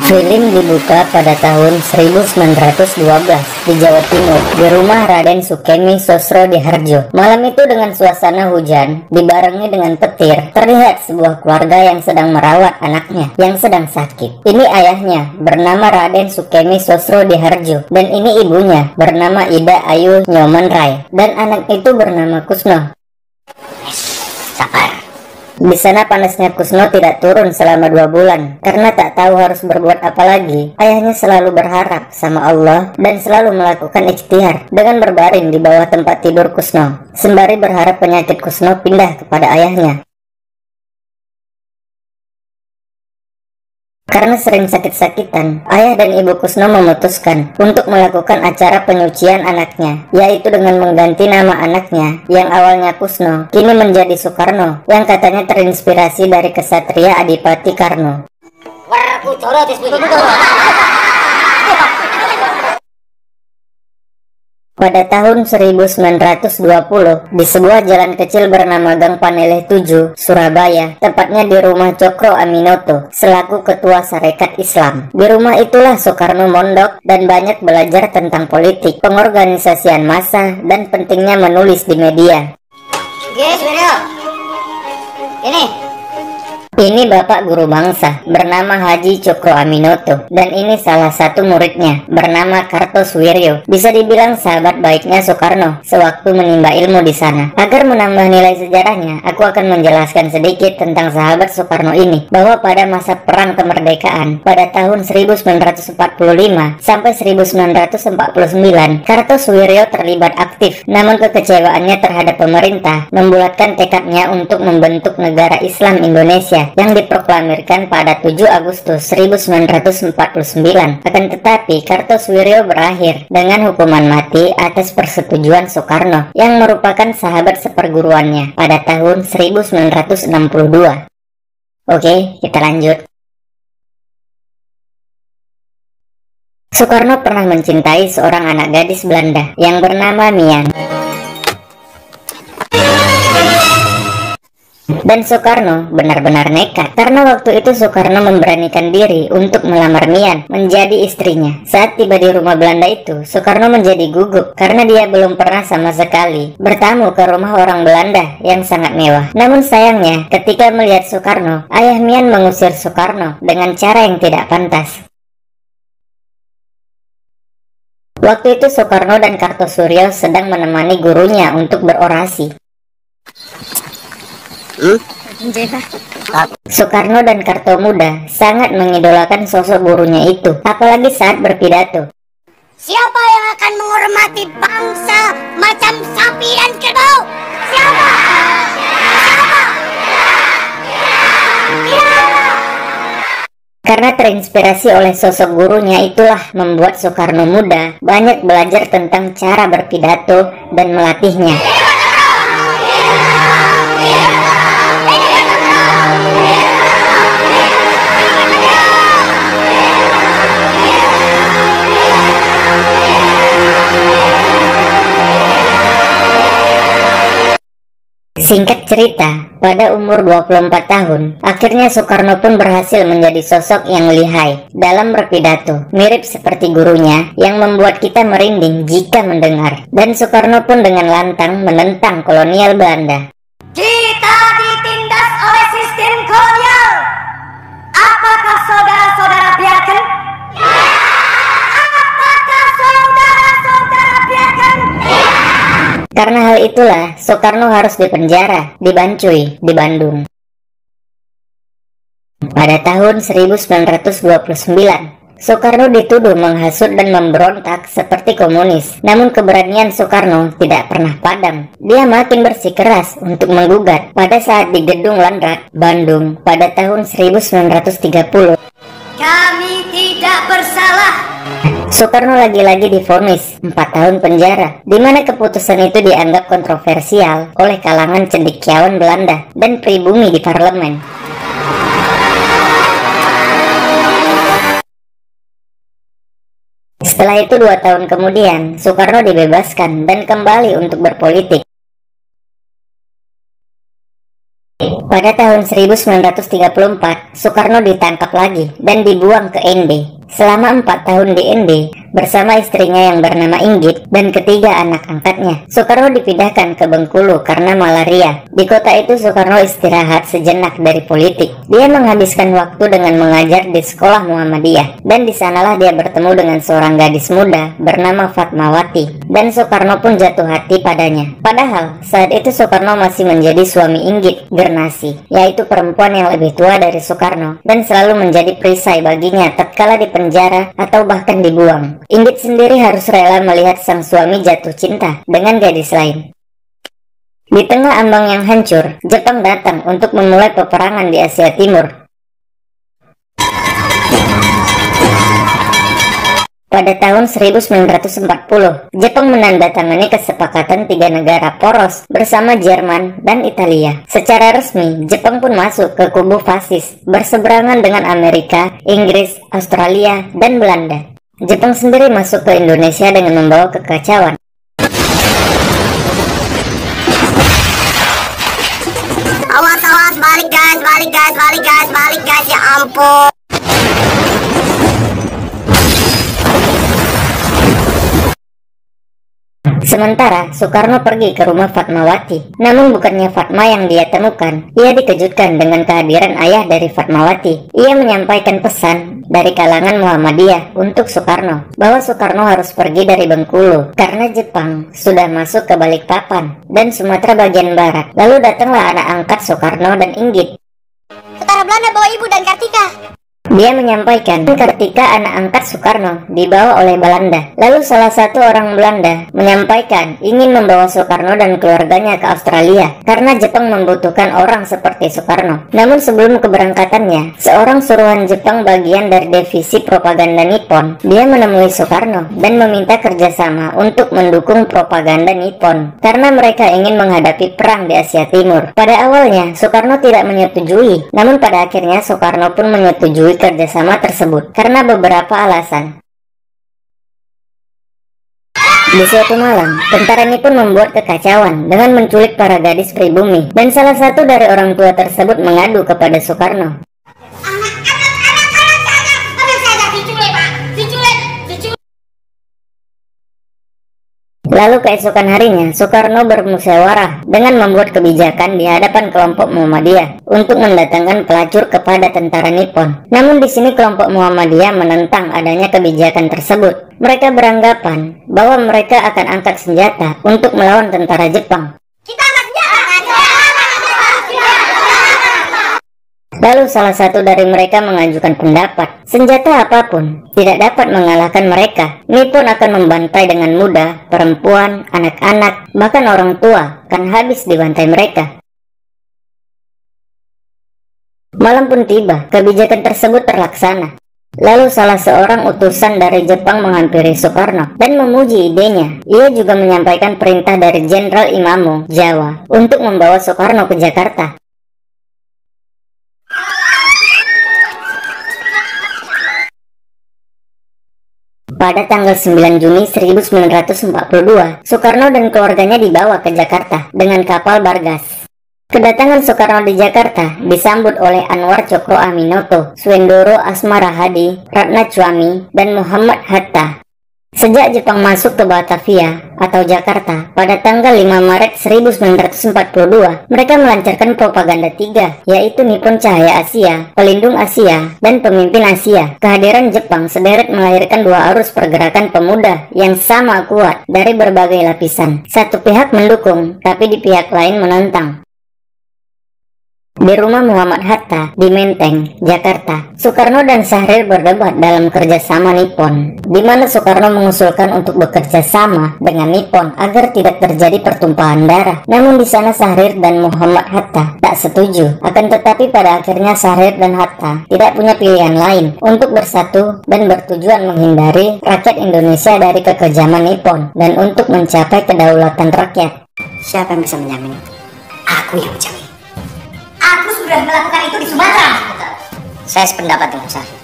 Film dibuka pada tahun 1912 di Jawa Timur di rumah Raden Sukemi Sosrodihardjo. Malam itu dengan suasana hujan dibarengi dengan petir, terlihat sebuah keluarga yang sedang merawat anaknya yang sedang sakit. Ini ayahnya bernama Raden Sukemi Sosrodihardjo dan ini ibunya bernama Ida Ayu Nyoman-rai dan anak itu bernama Kusno. Sabar. Di sana panasnya Kusno tidak turun selama 2 bulan. Karena tak tahu harus berbuat apa lagi, ayahnya selalu berharap sama Allah dan selalu melakukan ikhtiar dengan berbaring di bawah tempat tidur Kusno, sembari berharap penyakit Kusno pindah kepada ayahnya. Karena sering sakit-sakitan, ayah dan ibu Kusno memutuskan untuk melakukan acara penyucian anaknya, yaitu dengan mengganti nama anaknya yang awalnya Kusno, kini menjadi Soekarno, yang katanya terinspirasi dari kesatria Adipati Karno. Pada tahun 1920, di sebuah jalan kecil bernama Gang Paneleh 7, Surabaya, tepatnya di rumah Cokro Aminoto, selaku ketua Sarekat Islam. Di rumah itulah Soekarno mondok dan banyak belajar tentang politik, pengorganisasian massa, dan pentingnya menulis di media. Yes, Ini Bapak Guru Bangsa bernama Haji Cokro Aminoto dan ini salah satu muridnya bernama Kartosuwiryo. Bisa dibilang sahabat baiknya Soekarno sewaktu menimba ilmu di sana. Agar menambah nilai sejarahnya, aku akan menjelaskan sedikit tentang sahabat Soekarno ini, bahwa pada masa perang kemerdekaan pada tahun 1945 sampai 1949, Kartosuwiryo terlibat aktif. Namun kekecewaannya terhadap pemerintah membulatkan tekadnya untuk membentuk negara Islam Indonesia yang diproklamirkan pada 7 Agustus 1949. Akan tetapi Kartosuwiryo berakhir dengan hukuman mati atas persetujuan Soekarno yang merupakan sahabat seperguruannya pada tahun 1962. Oke, kita lanjut. Soekarno pernah mencintai seorang anak gadis Belanda yang bernama Mian. Dan Soekarno benar-benar nekat, karena waktu itu Soekarno memberanikan diri untuk melamar Mian menjadi istrinya. Saat tiba di rumah Belanda itu, Soekarno menjadi gugup karena dia belum pernah sama sekali bertamu ke rumah orang Belanda yang sangat mewah. Namun sayangnya, ketika melihat Soekarno, ayah Mian mengusir Soekarno dengan cara yang tidak pantas. Waktu itu Soekarno dan Kartosuwiryo sedang menemani gurunya untuk berorasi. Soekarno dan Kartomuda sangat mengidolakan sosok gurunya itu, apalagi saat berpidato. Siapa yang akan menghormati bangsa macam sapi dan kerbau? Siapa? Karena terinspirasi oleh sosok gurunya itulah membuat Soekarno muda banyak belajar tentang cara berpidato dan melatihnya. Singkat cerita, pada umur 24 tahun, akhirnya Soekarno pun berhasil menjadi sosok yang lihai dalam berpidato, mirip seperti gurunya yang membuat kita merinding jika mendengar. Dan Soekarno pun dengan lantang menentang kolonial Belanda. Kita ditindas oleh sistem kolonial. Apakah saudara-saudara biarkan? Apakah saudara-saudara biarkan? Karena hal itulah, Soekarno harus dipenjara di Bancuy, di Bandung. Pada tahun 1929, Soekarno dituduh menghasut dan memberontak seperti komunis. Namun keberanian Soekarno tidak pernah padam. Dia makin bersikeras untuk menggugat pada saat di Gedung Landrat, Bandung pada tahun 1930. Kami tidak bersalah. Soekarno lagi-lagi divonis 4 tahun penjara, di mana keputusan itu dianggap kontroversial oleh kalangan cendekiawan Belanda dan pribumi di parlemen. Setelah itu 2 tahun kemudian, Soekarno dibebaskan dan kembali untuk berpolitik. Pada tahun 1934, Soekarno ditangkap lagi dan dibuang ke ND. Selama 4 tahun di ND, bersama istrinya yang bernama Inggit dan ketiga anak angkatnya, Soekarno dipindahkan ke Bengkulu karena malaria. Di kota itu Soekarno istirahat sejenak dari politik. Dia menghabiskan waktu dengan mengajar di sekolah Muhammadiyah, dan di sanalah dia bertemu dengan seorang gadis muda bernama Fatmawati, dan Soekarno pun jatuh hati padanya. Padahal saat itu Soekarno masih menjadi suami Inggit Gernasi, yaitu perempuan yang lebih tua dari Soekarno dan selalu menjadi perisai baginya tatkala di penjara atau bahkan dibuang. Inggit sendiri harus rela melihat sang suami jatuh cinta dengan gadis lain. Di tengah ambang yang hancur, Jepang datang untuk memulai peperangan di Asia Timur. Pada tahun 1940, Jepang menandatangani kesepakatan 3 negara poros bersama Jerman dan Italia. Secara resmi, Jepang pun masuk ke kubu fasis, berseberangan dengan Amerika, Inggris, Australia, dan Belanda. Jepang sendiri masuk ke Indonesia dengan membawa kekacauan. Awas, awas, balik guys, balik guys, balik guys, balik guys, ya ampun. Sementara Soekarno pergi ke rumah Fatmawati, namun bukannya Fatma yang dia temukan. Ia dikejutkan dengan kehadiran ayah dari Fatmawati. Ia menyampaikan pesan dari kalangan Muhammadiyah untuk Soekarno, bahwa Soekarno harus pergi dari Bengkulu karena Jepang sudah masuk ke Balikpapan dan Sumatera bagian barat. Lalu datanglah anak angkat Soekarno dan Inggit. Tentara Belanda bawa ibu dan Kartika. Dia menyampaikan Kartika anak angkat Soekarno dibawa oleh Belanda. Lalu salah satu orang Belanda menyampaikan ingin membawa Soekarno dan keluarganya ke Australia karena Jepang membutuhkan orang seperti Soekarno. Namun sebelum keberangkatannya, seorang suruhan Jepang bagian dari divisi propaganda Nippon, dia menemui Soekarno dan meminta kerjasama untuk mendukung propaganda Nippon karena mereka ingin menghadapi perang di Asia Timur. Pada awalnya Soekarno tidak menyetujui, namun pada akhirnya Soekarno pun menyetujui kerjasama tersebut karena beberapa alasan. Di suatu malam, tentara ini pun membuat kekacauan dengan menculik para gadis pribumi, dan salah satu dari orang tua tersebut mengadu kepada Soekarno. Lalu keesokan harinya, Soekarno bermusyawarah dengan membuat kebijakan di hadapan kelompok Muhammadiyah untuk mendatangkan pelacur kepada tentara Nippon. Namun di sini kelompok Muhammadiyah menentang adanya kebijakan tersebut. Mereka beranggapan bahwa mereka akan angkat senjata untuk melawan tentara Jepang. Lalu salah satu dari mereka mengajukan pendapat, senjata apapun tidak dapat mengalahkan mereka. Nippon akan membantai dengan mudah perempuan, anak-anak, bahkan orang tua akan habis dibantai mereka. Malam pun tiba, kebijakan tersebut terlaksana. Lalu salah seorang utusan dari Jepang menghampiri Soekarno dan memuji idenya. Ia juga menyampaikan perintah dari Jenderal Imamo, Jawa, untuk membawa Soekarno ke Jakarta. Pada tanggal 9 Juni 1942, Soekarno dan keluarganya dibawa ke Jakarta dengan kapal Bargas. Kedatangan Soekarno di Jakarta disambut oleh Anwar Cokro Aminoto, Suendoro Asmarahadi, Ratna Tsuami, dan Muhammad Hatta. Sejak Jepang masuk ke Batavia atau Jakarta pada tanggal 5 Maret 1942, mereka melancarkan propaganda 3, yaitu Nippon Cahaya Asia, Pelindung Asia, dan Pemimpin Asia. Kehadiran Jepang sederet melahirkan 2 arus pergerakan pemuda yang sama kuat dari berbagai lapisan. Satu pihak mendukung, tapi di pihak lain menentang. Di rumah Muhammad Hatta di Menteng, Jakarta, Soekarno dan Syahrir berdebat dalam kerjasama Nippon, di mana Soekarno mengusulkan untuk bekerja sama dengan Nippon agar tidak terjadi pertumpahan darah. Namun di sana Syahrir dan Muhammad Hatta tak setuju. Akan tetapi pada akhirnya Syahrir dan Hatta tidak punya pilihan lain untuk bersatu dan bertujuan menghindari rakyat Indonesia dari kekejaman Nippon dan untuk mencapai kedaulatan rakyat. Siapa yang bisa menjamin itu? Aku yang menjamin. Aku sudah melakukan itu di Sumatera. Saya sependapat dengan Syahrir.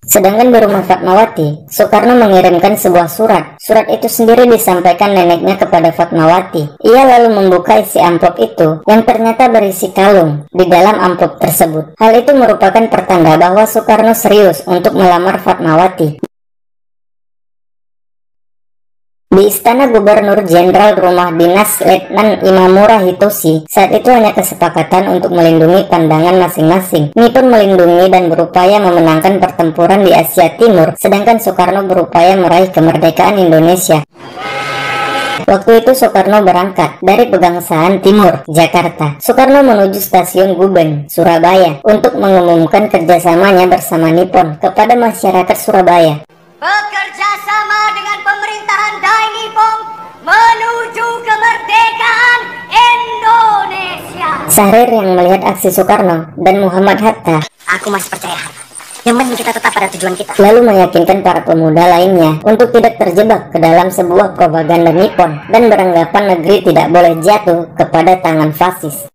Sedangkan di rumah Fatmawati, Soekarno mengirimkan sebuah surat. Surat itu sendiri disampaikan neneknya kepada Fatmawati. Ia lalu membuka isi amplop itu yang ternyata berisi kalung di dalam amplop tersebut. Hal itu merupakan pertanda bahwa Soekarno serius untuk melamar Fatmawati. Di Istana Gubernur Jenderal Rumah Dinas Letnan Imamura Hitoshi, saat itu hanya kesepakatan untuk melindungi pandangan masing-masing. Nippon melindungi dan berupaya memenangkan pertempuran di Asia Timur, sedangkan Soekarno berupaya meraih kemerdekaan Indonesia. Waktu itu Soekarno berangkat dari Pegangsaan Timur, Jakarta. Soekarno menuju stasiun Gubeng, Surabaya, untuk mengumumkan kerjasamanya bersama Nippon kepada masyarakat Surabaya. Bekerja sama dengan pemerintahan Dai Nippon menuju kemerdekaan Indonesia. Syahrir yang melihat aksi Soekarno dan Muhammad Hatta, Aku masih percaya, Harta. Yang penting kita tetap pada tujuan kita. lalu meyakinkan para pemuda lainnya untuk tidak terjebak ke dalam sebuah propaganda Nippon dan beranggapan negeri tidak boleh jatuh kepada tangan fasis.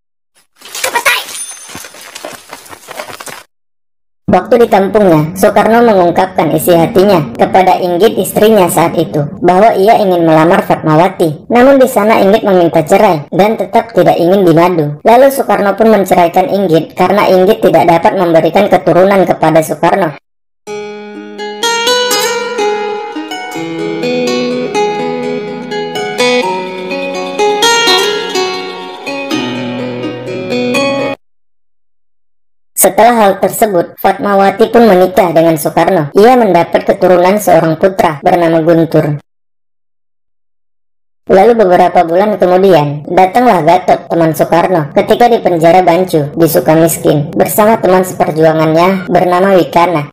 Waktu di kampungnya, Soekarno mengungkapkan isi hatinya kepada Inggit istrinya saat itu, bahwa ia ingin melamar Fatmawati. Namun di sana Inggit meminta cerai dan tetap tidak ingin dimadu. Lalu Soekarno pun menceraikan Inggit karena Inggit tidak dapat memberikan keturunan kepada Soekarno. Setelah hal tersebut, Fatmawati pun menikah dengan Soekarno. Ia mendapat keturunan seorang putra bernama Guntur. Lalu beberapa bulan kemudian, datanglah Gatot, teman Soekarno, ketika di penjara Bancu di Sukamiskin bersama teman seperjuangannya bernama Wikana.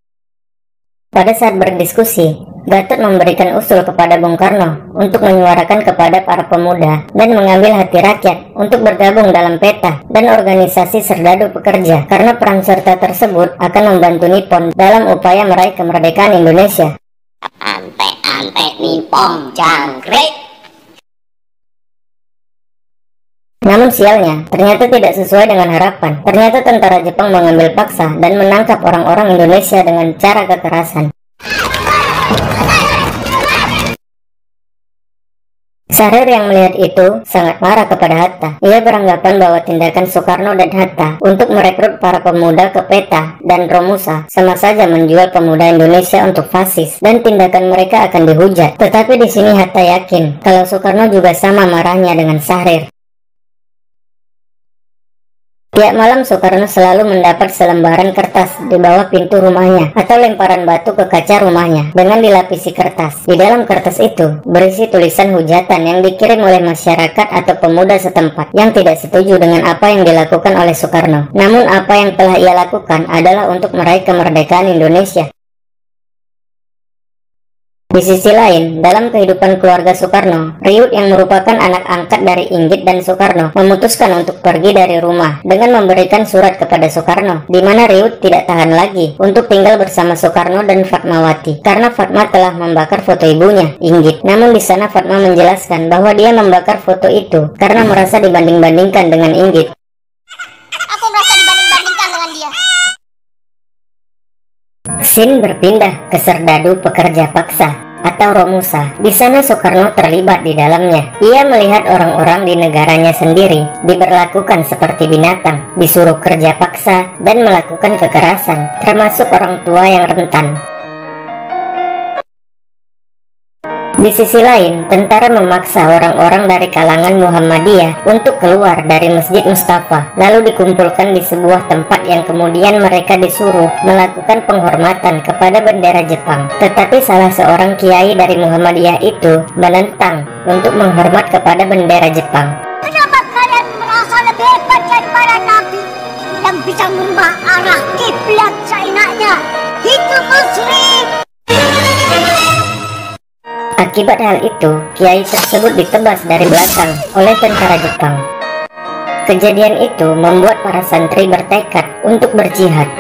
Pada saat berdiskusi, Gatot memberikan usul kepada Bung Karno untuk menyuarakan kepada para pemuda dan mengambil hati rakyat untuk bergabung dalam PETA dan organisasi Serdadu Pekerja, karena peran serta tersebut akan membantu Nippon dalam upaya meraih kemerdekaan Indonesia. Ante Nippon jangkrik. Namun sialnya, ternyata tidak sesuai dengan harapan. Ternyata tentara Jepang mengambil paksa dan menangkap orang-orang Indonesia dengan cara kekerasan. Syahrir yang melihat itu sangat marah kepada Hatta. Ia beranggapan bahwa tindakan Soekarno dan Hatta untuk merekrut para pemuda ke PETA dan Romusa sama saja menjual pemuda Indonesia untuk fasis, dan tindakan mereka akan dihujat. Tetapi di sini Hatta yakin kalau Soekarno juga sama marahnya dengan Syahrir. Tiap malam Soekarno selalu mendapat selembaran kertas di bawah pintu rumahnya atau lemparan batu ke kaca rumahnya dengan dilapisi kertas. Di dalam kertas itu berisi tulisan hujatan yang dikirim oleh masyarakat atau pemuda setempat yang tidak setuju dengan apa yang dilakukan oleh Soekarno. Namun apa yang telah ia lakukan adalah untuk meraih kemerdekaan Indonesia. Di sisi lain, dalam kehidupan keluarga Soekarno, Riut yang merupakan anak angkat dari Inggit dan Soekarno memutuskan untuk pergi dari rumah dengan memberikan surat kepada Soekarno, di mana Riut tidak tahan lagi untuk tinggal bersama Soekarno dan Fatmawati karena Fatma telah membakar foto ibunya, Inggit. Namun di sana Fatma menjelaskan bahwa dia membakar foto itu karena merasa dibanding-bandingkan dengan Inggit. Aku merasa dibanding-bandingkan dengan dia. Scene berpindah ke Serdadu Pekerja Paksa atau Romusa. Di sana Soekarno terlibat di dalamnya. Ia melihat orang-orang di negaranya sendiri diberlakukan seperti binatang, disuruh kerja paksa dan melakukan kekerasan, termasuk orang tua yang rentan. Di sisi lain, tentara memaksa orang-orang dari kalangan Muhammadiyah untuk keluar dari Masjid Mustafa, lalu dikumpulkan di sebuah tempat yang kemudian mereka disuruh melakukan penghormatan kepada bendera Jepang. Tetapi salah seorang kiai dari Muhammadiyah itu menentang untuk menghormat kepada bendera Jepang. Kenapa kalian merasa lebih hebat daripada Nabi yang bisa merubah arah kiblat seenaknya? Itu musyrik. Akibat hal itu, kiai tersebut ditebas dari belakang oleh tentara Jepang. Kejadian itu membuat para santri bertekad untuk berjihad.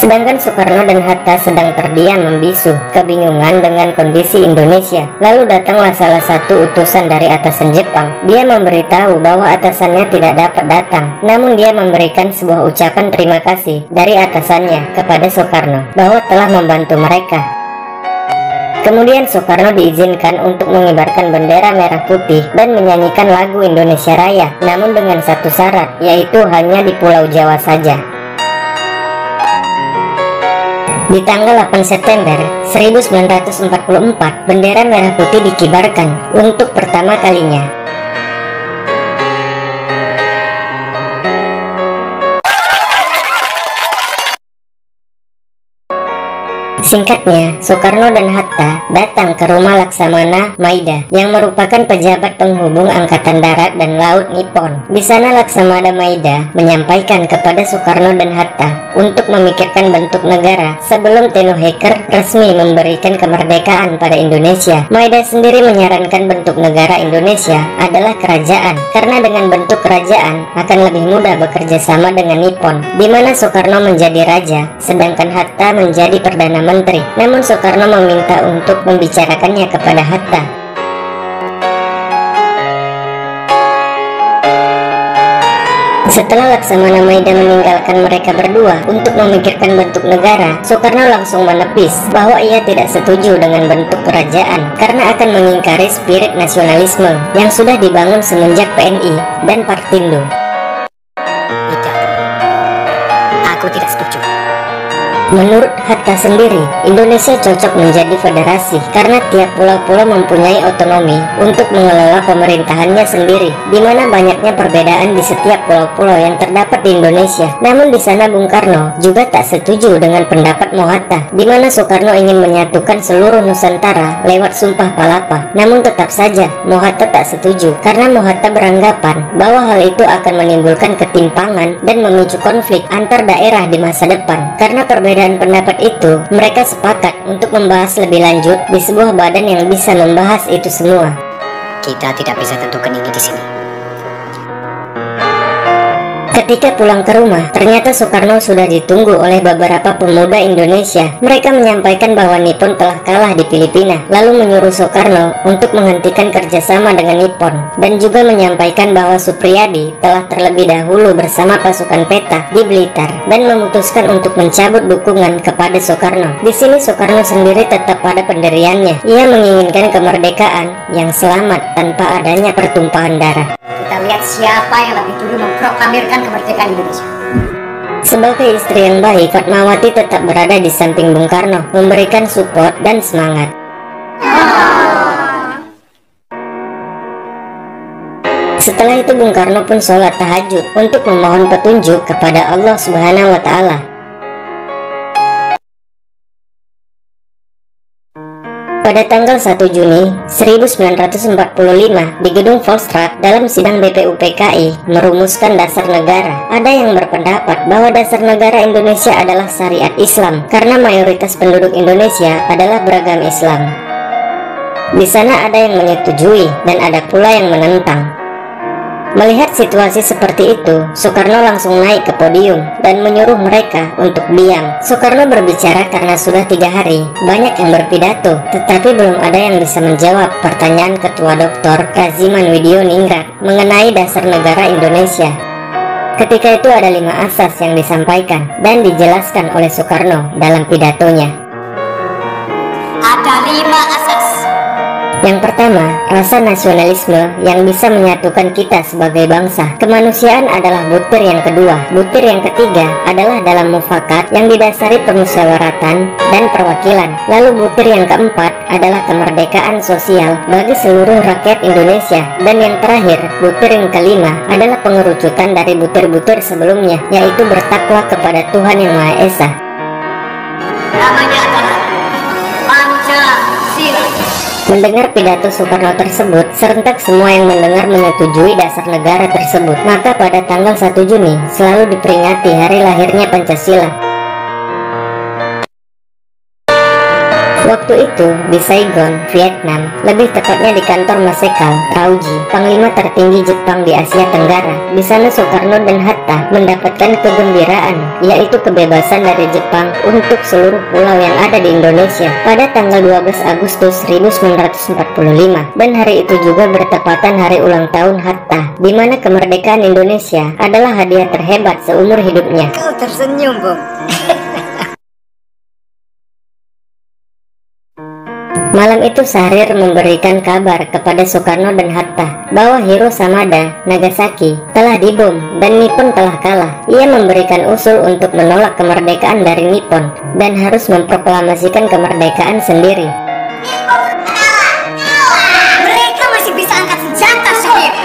Sedangkan Soekarno dan Hatta sedang terdiam membisu, kebingungan dengan kondisi Indonesia. Lalu datanglah salah satu utusan dari atasan Jepang. Dia memberitahu bahwa atasannya tidak dapat datang, namun dia memberikan sebuah ucapan terima kasih dari atasannya kepada Soekarno bahwa telah membantu mereka. Kemudian Soekarno diizinkan untuk mengibarkan bendera merah putih dan menyanyikan lagu Indonesia Raya, namun dengan satu syarat, yaitu hanya di Pulau Jawa saja. Di tanggal 8 September 1944, bendera merah putih dikibarkan untuk pertama kalinya. Singkatnya, Soekarno dan Hatta datang ke rumah Laksamana Maida yang merupakan pejabat penghubung Angkatan Darat dan Laut Nippon. Di sana Laksamana Maida menyampaikan kepada Soekarno dan Hatta untuk memikirkan bentuk negara sebelum Tenohekar resmi memberikan kemerdekaan pada Indonesia. Maida sendiri menyarankan bentuk negara Indonesia adalah kerajaan, karena dengan bentuk kerajaan akan lebih mudah bekerja sama dengan Nippon, di mana Soekarno menjadi raja, sedangkan Hatta menjadi perdana menteri. Namun Soekarno meminta untuk membicarakannya kepada Hatta. Setelah Laksamana Maida meninggalkan mereka berdua untuk memikirkan bentuk negara, Soekarno langsung menepis bahwa ia tidak setuju dengan bentuk kerajaan karena akan mengingkari spirit nasionalisme yang sudah dibangun semenjak PNI dan Partindo. Tidak, aku tidak setuju. Menurut Hatta sendiri, Indonesia cocok menjadi federasi karena tiap pulau-pulau mempunyai otonomi untuk mengelola pemerintahannya sendiri, di mana banyaknya perbedaan di setiap pulau-pulau yang terdapat di Indonesia. Namun di sana Bung Karno juga tak setuju dengan pendapat Mohatta, di mana Soekarno ingin menyatukan seluruh Nusantara lewat Sumpah Palapa. Namun tetap saja Mohatta tak setuju karena Mohatta beranggapan bahwa hal itu akan menimbulkan ketimpangan dan memicu konflik antar daerah di masa depan. Karena perbedaan pendapat itu, mereka sepakat untuk membahas lebih lanjut di sebuah badan yang bisa membahas itu semua. Kita tidak bisa tentukan ini di sini. Ketika pulang ke rumah, ternyata Soekarno sudah ditunggu oleh beberapa pemuda Indonesia. Mereka menyampaikan bahwa Nippon telah kalah di Filipina, lalu menyuruh Soekarno untuk menghentikan kerjasama dengan Nippon, dan juga menyampaikan bahwa Supriyadi telah terlebih dahulu bersama pasukan peta di Blitar dan memutuskan untuk mencabut dukungan kepada Soekarno. Di sini Soekarno sendiri tetap pada pendiriannya. Ia menginginkan kemerdekaan yang selamat tanpa adanya pertumpahan darah. Kita lihat siapa yang lebih dulu memproklamirkan kemerdekaan Indonesia. Sebagai istri yang baik, Fatmawati tetap berada di samping Bung Karno, memberikan support dan semangat. Setelah itu Bung Karno pun sholat tahajud untuk memohon petunjuk kepada Allah Subhanahu wa Ta'ala. Pada tanggal 1 Juni 1945 di Gedung Volksraad dalam sidang BPUPKI merumuskan dasar negara. Ada yang berpendapat bahwa dasar negara Indonesia adalah syariat Islam karena mayoritas penduduk Indonesia adalah beragama Islam. Di sana ada yang menyetujui dan ada pula yang menentang. Melihat situasi seperti itu, Soekarno langsung naik ke podium dan menyuruh mereka untuk diam. Soekarno berbicara karena sudah 3 hari, banyak yang berpidato, tetapi belum ada yang bisa menjawab pertanyaan Ketua Dr. Kaziman Widioningrat mengenai dasar negara Indonesia. Ketika itu ada 5 asas yang disampaikan dan dijelaskan oleh Soekarno dalam pidatonya. Ada 5 asas. Yang pertama, rasa nasionalisme yang bisa menyatukan kita sebagai bangsa. Kemanusiaan adalah butir yang kedua. Butir yang ketiga adalah dalam mufakat yang didasari permusyawaratan dan perwakilan. Lalu butir yang keempat adalah kemerdekaan sosial bagi seluruh rakyat Indonesia. Dan yang terakhir, butir yang kelima adalah pengerucutan dari butir-butir sebelumnya, yaitu bertakwa kepada Tuhan Yang Maha Esa. Namanya adalah Pancasila. Mendengar pidato Soekarno tersebut, serentak semua yang mendengar menyetujui dasar negara tersebut. Maka pada tanggal 1 Juni selalu diperingati hari lahirnya Pancasila. Waktu itu, di Saigon, Vietnam, lebih tepatnya di kantor Marsekal Rauji, panglima tertinggi Jepang di Asia Tenggara. Di sana Soekarno dan Hatta mendapatkan kegembiraan, yaitu kebebasan dari Jepang untuk seluruh pulau yang ada di Indonesia pada tanggal 12 Agustus 1945. Dan hari itu juga bertepatan hari ulang tahun Hatta, di mana kemerdekaan Indonesia adalah hadiah terhebat seumur hidupnya. Kau tersenyum, Bung. Malam itu Syahrir memberikan kabar kepada Soekarno dan Hatta bahwa Hiroshima, Nagasaki telah dibom dan Nippon telah kalah. Ia memberikan usul untuk menolak kemerdekaan dari Nippon dan harus memproklamasikan kemerdekaan sendiri. Mereka masih bisa angkat senjata sendiri.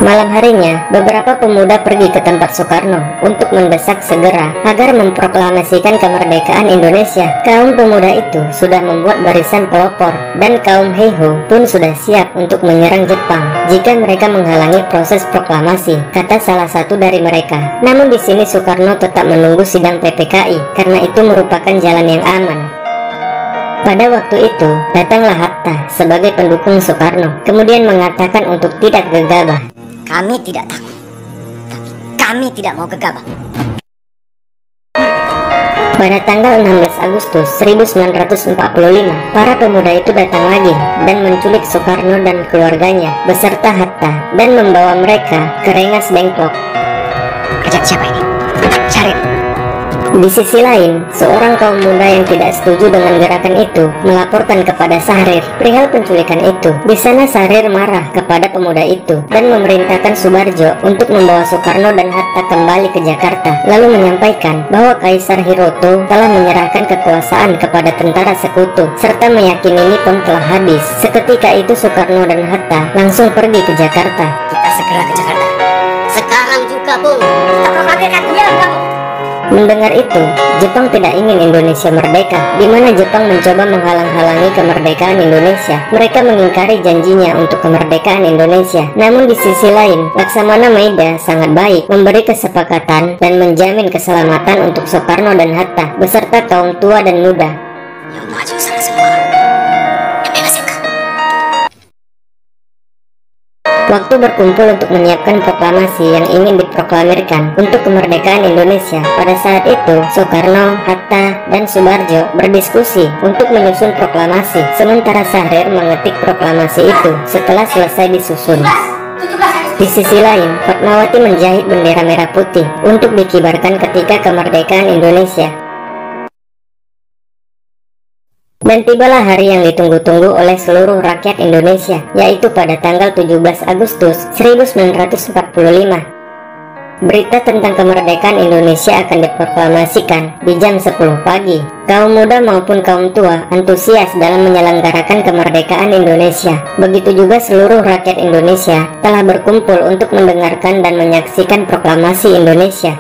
Malam harinya, beberapa pemuda pergi ke tempat Soekarno untuk mendesak segera agar memproklamasikan kemerdekaan Indonesia. Kaum pemuda itu sudah membuat barisan pelopor, dan kaum Heiho pun sudah siap untuk menyerang Jepang jika mereka menghalangi proses proklamasi, kata salah satu dari mereka. Namun di sini Soekarno tetap menunggu sidang PPKI karena itu merupakan jalan yang aman. Pada waktu itu, datanglah Hatta sebagai pendukung Soekarno, kemudian mengatakan untuk tidak gegabah. Kami tidak takut, tapi kami tidak mau gegabah. Pada tanggal 16 Agustus 1945, para pemuda itu datang lagi dan menculik Soekarno dan keluarganya beserta Hatta dan membawa mereka ke Rengas Dengklok. Ajak siapa ini? Cari. Di sisi lain, seorang kaum muda yang tidak setuju dengan gerakan itu melaporkan kepada Syahrir perihal penculikan itu. Di sana Syahrir marah kepada pemuda itu dan memerintahkan Subarjo untuk membawa Soekarno dan Hatta kembali ke Jakarta, lalu menyampaikan bahwa Kaisar Hiroto telah menyerahkan kekuasaan kepada tentara sekutu serta meyakini Nippon telah habis. Seketika itu Soekarno dan Hatta langsung pergi ke Jakarta. Kita segera ke Jakarta. Sekarang juga, Bung. Kita proklamirkan dia, kamu. Mendengar itu, Jepang tidak ingin Indonesia merdeka, di mana Jepang mencoba menghalang-halangi kemerdekaan Indonesia. Mereka mengingkari janjinya untuk kemerdekaan Indonesia. Namun di sisi lain, Laksamana Maeda sangat baik, memberi kesepakatan dan menjamin keselamatan untuk Soekarno dan Hatta beserta kaum tua dan muda. Yang maju sana semua. Yang bebas itu. Waktu berkumpul untuk menyiapkan proklamasi yang ingin diproklamirkan untuk kemerdekaan Indonesia. Pada saat itu, Soekarno, Hatta, dan Subarjo berdiskusi untuk menyusun proklamasi, sementara Syahrir mengetik proklamasi itu setelah selesai disusun. Di sisi lain, Fatmawati menjahit bendera merah putih untuk dikibarkan ketika kemerdekaan Indonesia. Dan tibalah hari yang ditunggu-tunggu oleh seluruh rakyat Indonesia, yaitu pada tanggal 17 Agustus 1945. Berita tentang kemerdekaan Indonesia akan diproklamasikan di jam 10 pagi. Kaum muda maupun kaum tua antusias dalam menyelenggarakan kemerdekaan Indonesia. Begitu juga seluruh rakyat Indonesia telah berkumpul untuk mendengarkan dan menyaksikan proklamasi Indonesia.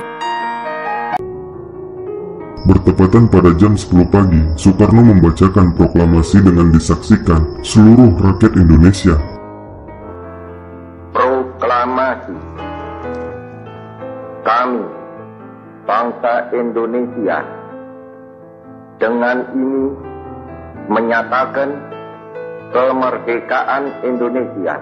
Bertepatan pada jam 10 pagi, Soekarno membacakan proklamasi dengan disaksikan seluruh rakyat Indonesia. Proklamasi. Kami, bangsa Indonesia, dengan ini menyatakan kemerdekaan Indonesia